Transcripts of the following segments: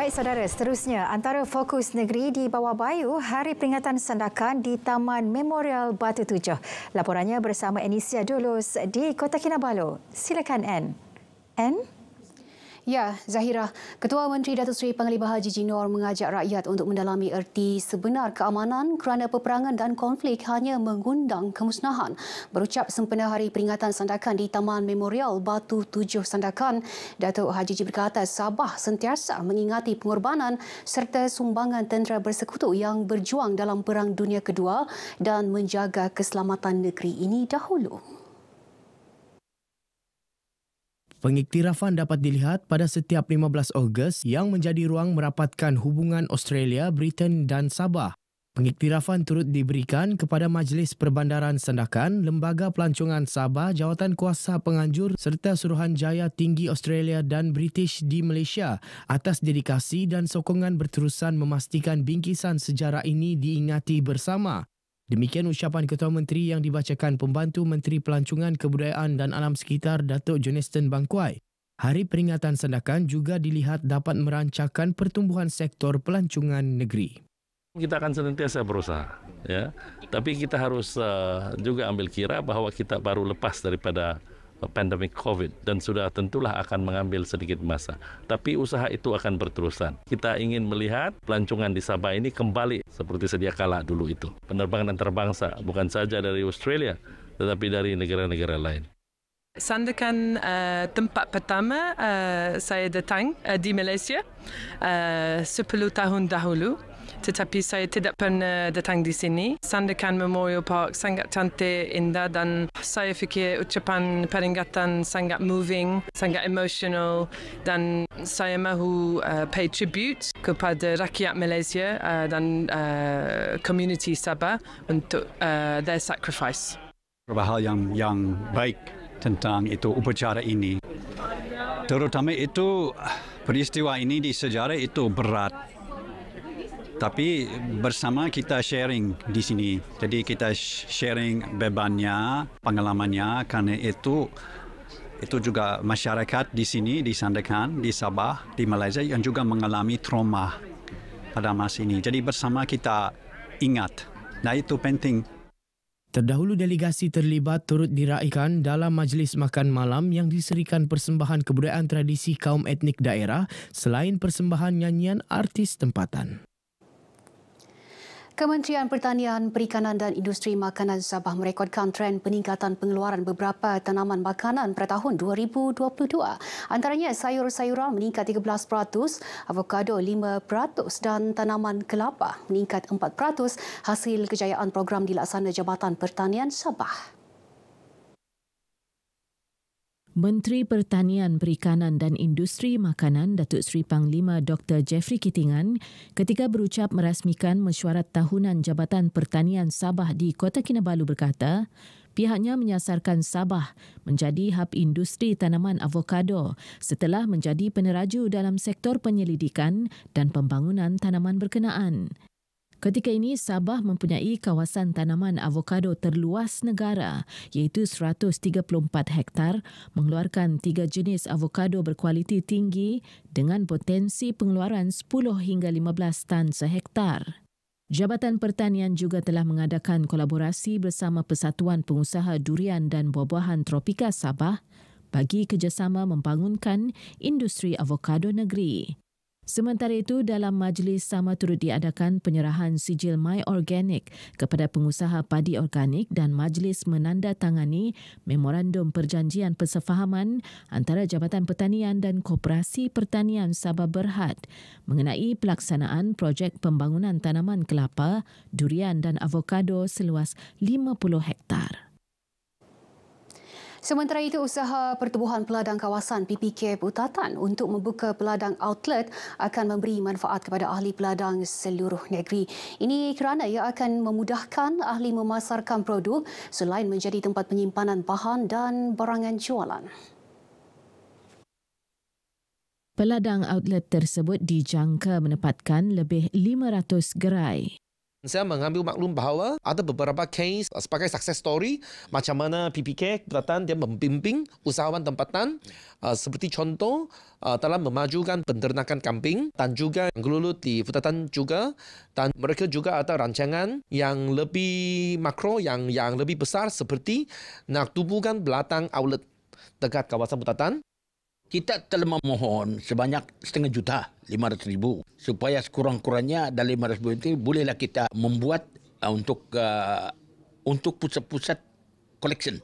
Baik saudara, seterusnya antara fokus negeri di bawah bayu Hari Peringatan Sandakan di Taman Memorial Batu Tujuh. Laporannya bersama Anisia Dulus di Kota Kinabalu. Silakan Ann. Ann? Ya, Zahira, Ketua Menteri Datuk Seri Panglima Haji Jinor mengajak rakyat untuk mendalami erti sebenar keamanan kerana peperangan dan konflik hanya mengundang kemusnahan. Berucap sempena Hari Peringatan Sandakan di Taman Memorial Batu Tujuh Sandakan, Datuk Haji Ji berkata Sabah sentiasa mengingati pengorbanan serta sumbangan tentera bersekutu yang berjuang dalam Perang Dunia Kedua dan menjaga keselamatan negeri ini dahulu. Pengiktirafan dapat dilihat pada setiap 15 Ogos yang menjadi ruang merapatkan hubungan Australia, Britain dan Sabah. Pengiktirafan turut diberikan kepada Majlis Perbandaran Sandakan, Lembaga Pelancongan Sabah, Jawatan Kuasa Penganjur serta Suruhanjaya Tinggi Australia dan British di Malaysia atas dedikasi dan sokongan berterusan memastikan bingkisan sejarah ini diingati bersama. Demikian ucapan Ketua Menteri yang dibacakan Pembantu Menteri Pelancongan Kebudayaan dan Alam Sekitar Datuk Joniston Bangkuai. Hari Peringatan Sandakan juga dilihat dapat merancangkan pertumbuhan sektor pelancongan negeri. Kita akan senantiasa berusaha, ya. Tapi kita harus juga ambil kira bahawa kita baru lepas daripada pandemik COVID dan sudah tentulah akan mengambil sedikit masa. Tapi usaha itu akan berterusan. Kita ingin melihat pelancongan di Sabah ini kembali seperti sedia kala dulu itu. Penerbangan antarabangsa bukan saja dari Australia tetapi dari negara-negara lain. Sandakan tempat pertama saya datang di Malaysia 10 tahun dahulu. Tetapi saya tidak pernah datang di sini. Sandakan Memorial Park sangat cantik, indah dan saya fikir ucapan peringatan sangat moving, sangat emotional dan saya mahu pay tribute kepada rakyat Malaysia dan community Sabah untuk their sacrifice. Beberapa hal yang baik tentang itu upacara ini. Terutama itu peristiwa ini di sejarah itu berat. Tapi bersama kita sharing di sini. Jadi kita sharing bebannya, pengalamannya karena itu juga masyarakat di sini, di Sandakan, di Sabah, di Malaysia yang juga mengalami trauma pada masa ini. Jadi bersama kita ingat. Nah itu penting. Terdahulu delegasi terlibat turut diraikan dalam majlis makan malam yang diserikan persembahan kebudayaan tradisi kaum etnik daerah selain persembahan nyanyian artis tempatan. Kementerian Pertanian, Perikanan dan Industri Makanan Sabah merekodkan tren peningkatan pengeluaran beberapa tanaman makanan pada tahun 2022. Antaranya sayur-sayuran meningkat 13%, avokado 5% dan tanaman kelapa meningkat 4% hasil kejayaan program dilaksana Jabatan Pertanian Sabah. Menteri Pertanian, Perikanan dan Industri Makanan Datuk Seri Panglima Dr. Jeffrey Kittingan ketika berucap merasmikan mesyuarat tahunan Jabatan Pertanian Sabah di Kota Kinabalu berkata, pihaknya menyasarkan Sabah menjadi hub industri tanaman avokado setelah menjadi peneraju dalam sektor penyelidikan dan pembangunan tanaman berkenaan. Ketika ini, Sabah mempunyai kawasan tanaman avokado terluas negara iaitu 134 hektar mengeluarkan 3 jenis avokado berkualiti tinggi dengan potensi pengeluaran 10 hingga 15 tan sehektar. Jabatan Pertanian juga telah mengadakan kolaborasi bersama Persatuan Pengusaha Durian dan Buah-buahan Tropika Sabah bagi kerjasama membangunkan industri avokado negeri. Sementara itu, dalam majlis sama turut diadakan penyerahan sijil My Organic kepada pengusaha padi organik dan majlis menandatangani Memorandum Perjanjian Persefahaman antara Jabatan Pertanian dan Koperasi Pertanian Sabah Berhad mengenai pelaksanaan projek pembangunan tanaman kelapa, durian dan avokado seluas 50 hektar. Sementara itu, usaha pertubuhan peladang kawasan PPK Putatan untuk membuka peladang outlet akan memberi manfaat kepada ahli peladang seluruh negeri. Ini kerana ia akan memudahkan ahli memasarkan produk selain menjadi tempat penyimpanan bahan dan barangan jualan. Peladang outlet tersebut dijangka menempatkan lebih 500 gerai. Saya mengambil maklum bahawa ada beberapa case sebagai success story macam mana PPK Tempatan dia membimbing usahawan tempatan seperti contoh dalam memajukan penternakan kambing dan juga gelulut di Tempatan juga, dan mereka juga ada rancangan yang lebih makro yang lebih besar seperti nak tubuhkan belatang outlet dekat kawasan Tempatan. Kita telah memohon sebanyak 500,500 supaya sekurang-kurangnya dalam 500,000 itu bolehlah kita membuat untuk pusat-pusat collection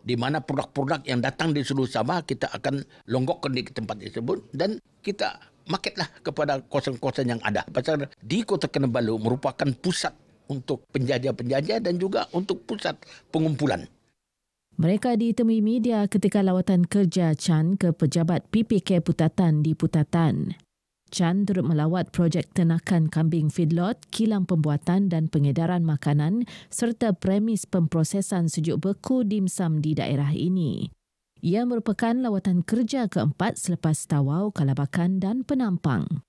di mana produk-produk yang datang di seluruh Sabah kita akan longgokkan di tempat tersebut dan kita marketlah kepada kawasan-kawasan yang ada. Pasal di Kota Kinabalu merupakan pusat untuk penjajah-penjajah dan juga untuk pusat pengumpulan. Mereka ditemui media ketika lawatan kerja Chan ke pejabat PPK Putatan di Putatan. Chan turut melawat projek ternakan kambing feedlot, kilang pembuatan dan pengedaran makanan serta premis pemprosesan sejuk beku dimsum di daerah ini. Ia merupakan lawatan kerja keempat selepas Tawau, Kalabakan dan Penampang.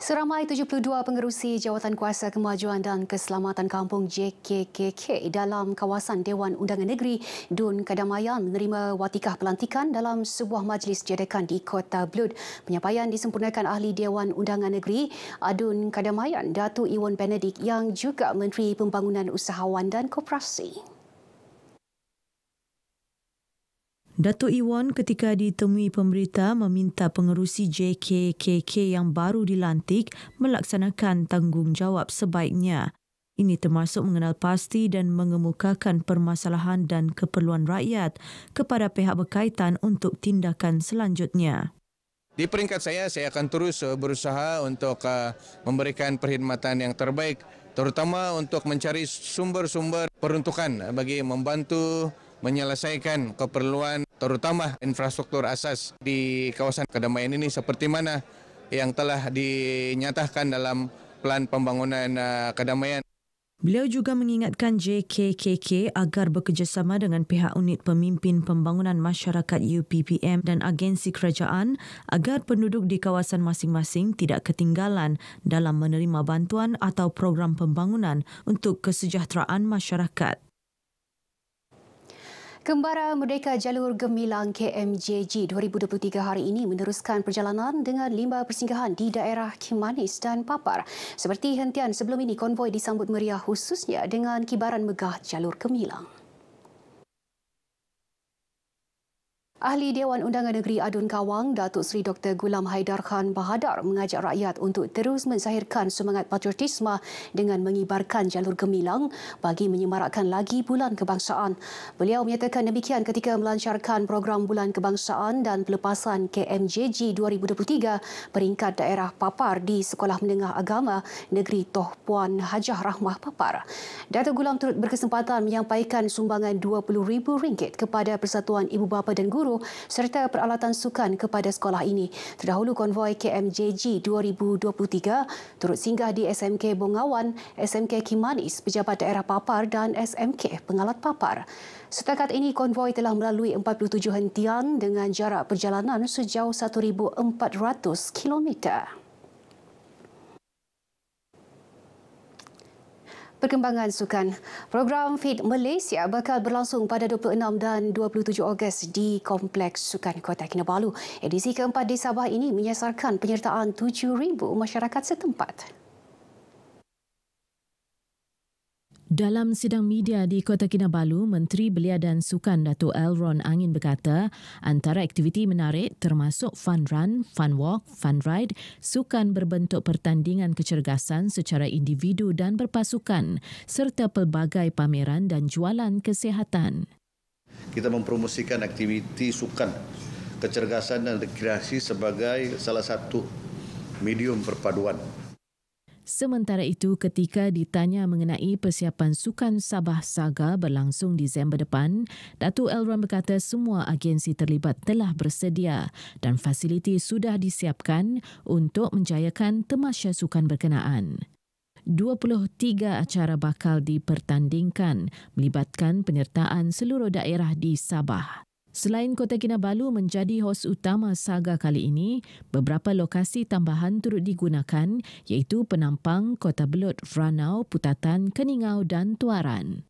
Seramai 72 pengerusi Jawatankuasa Kemajuan dan Keselamatan Kampung JKKK dalam kawasan Dewan Undangan Negeri Dun Kedamaian menerima watikah pelantikan dalam sebuah majlis jadakan di Kota Blud. Penyampaian disempurnakan Ahli Dewan Undangan Negeri Dun Kedamaian, Datuk Iwan Benedict yang juga Menteri Pembangunan Usahawan dan Koperasi. Datuk Iwan ketika ditemui pemberita meminta pengerusi JKKK yang baru dilantik melaksanakan tanggungjawab sebaiknya. Ini termasuk mengenal pasti dan mengemukakan permasalahan dan keperluan rakyat kepada pihak berkaitan untuk tindakan selanjutnya. Di peringkat saya akan terus berusaha untuk memberikan perkhidmatan yang terbaik, terutama untuk mencari sumber-sumber peruntukan bagi membantu menyelesaikan keperluan terutama infrastruktur asas di kawasan Kedamaian ini seperti mana yang telah dinyatakan dalam Pelan Pembangunan Kedamaian. Beliau juga mengingatkan JKKK agar bekerjasama dengan pihak unit pemimpin pembangunan masyarakat UPPM dan agensi kerajaan agar penduduk di kawasan masing-masing tidak ketinggalan dalam menerima bantuan atau program pembangunan untuk kesejahteraan masyarakat. Kembara Merdeka Jalur Gemilang KMJG 2023 hari ini meneruskan perjalanan dengan 5 persinggahan di daerah Kimanis dan Papar. Seperti hentian sebelum ini, konvoi disambut meriah khususnya dengan kibaran megah Jalur Gemilang. Ahli Dewan Undangan Negeri Adun Kawang, Datuk Seri Dr. Gulam Haidar Khan Bahadar mengajak rakyat untuk terus menzahirkan semangat patriotisme dengan mengibarkan jalur gemilang bagi menyemarakkan lagi Bulan Kebangsaan. Beliau menyatakan demikian ketika melancarkan program Bulan Kebangsaan dan Pelepasan KMJG 2023 peringkat daerah Papar di Sekolah Menengah Agama Negeri Toh Puan Hajah Rahmah Papar. Datuk Gulam turut berkesempatan menyampaikan sumbangan RM20,000 kepada Persatuan Ibu Bapa dan Guru serta peralatan sukan kepada sekolah ini. Terdahulu konvoi KMJG 2023 turut singgah di SMK Bongawan, SMK Kimanis, Pejabat Daerah Papar dan SMK Pengalat Papar. Setakat ini konvoi telah melalui 47 hentian dengan jarak perjalanan sejauh 1,400 kilometer. Perkembangan sukan. Program Fit Malaysia bakal berlangsung pada 26 dan 27 Ogos di Kompleks Sukan Kota Kinabalu. Edisi keempat di Sabah ini menyasarkan penyertaan 7,000 masyarakat setempat. Dalam sidang media di Kota Kinabalu, Menteri Belia dan Sukan Datuk Elron Angin berkata, antara aktiviti menarik termasuk fun run, fun walk, fun ride, sukan berbentuk pertandingan kecergasan secara individu dan berpasukan, serta pelbagai pameran dan jualan kesihatan. Kita mempromosikan aktiviti sukan, kecergasan dan rekreasi sebagai salah satu medium perpaduan. Sementara itu, ketika ditanya mengenai persiapan Sukan Sabah Saga berlangsung Disember depan, Datuk Elron berkata semua agensi terlibat telah bersedia dan fasiliti sudah disiapkan untuk menjayakan tamasya sukan berkenaan. 23 acara bakal dipertandingkan melibatkan penyertaan seluruh daerah di Sabah. Selain Kota Kinabalu menjadi hos utama saga kali ini, beberapa lokasi tambahan turut digunakan iaitu Penampang, Kota Belud, Ranau, Putatan, Keningau dan Tuaran.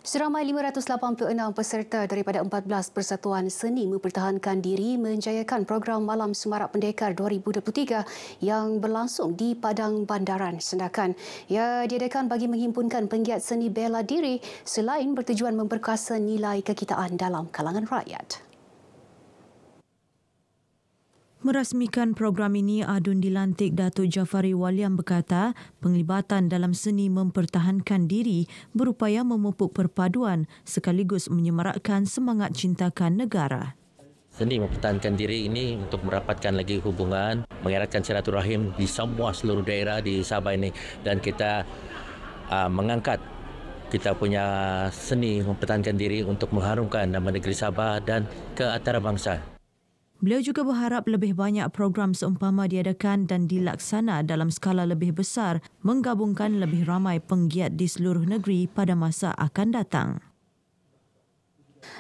Seramai 586 peserta daripada 14 persatuan seni mempertahankan diri menjayakan program Malam Semarak Pendekar 2023 yang berlangsung di Padang Bandaran Sandakan. Ia diadakan bagi menghimpunkan penggiat seni bela diri selain bertujuan memperkasa nilai kekitaan dalam kalangan rakyat. Merasmikan program ini, Adun dilantik Datuk Jafari Waliam berkata penglibatan dalam seni mempertahankan diri berupaya memupuk perpaduan sekaligus menyemarakkan semangat cintakan negara. Seni mempertahankan diri ini untuk merapatkan lagi hubungan, mengeratkan silaturahim di semua seluruh daerah di Sabah ini dan kita mengangkat kita punya seni mempertahankan diri untuk mengharumkan nama negeri Sabah dan ke antarabangsa. Beliau juga berharap lebih banyak program seumpama diadakan dan dilaksana dalam skala lebih besar, menggabungkan lebih ramai penggiat di seluruh negeri pada masa akan datang.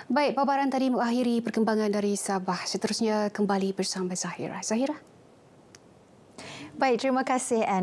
Baik, paparan tadi mengakhiri perkembangan dari Sabah. Seterusnya kembali bersama Zahira. Zahira. Baik, terima kasih Anne.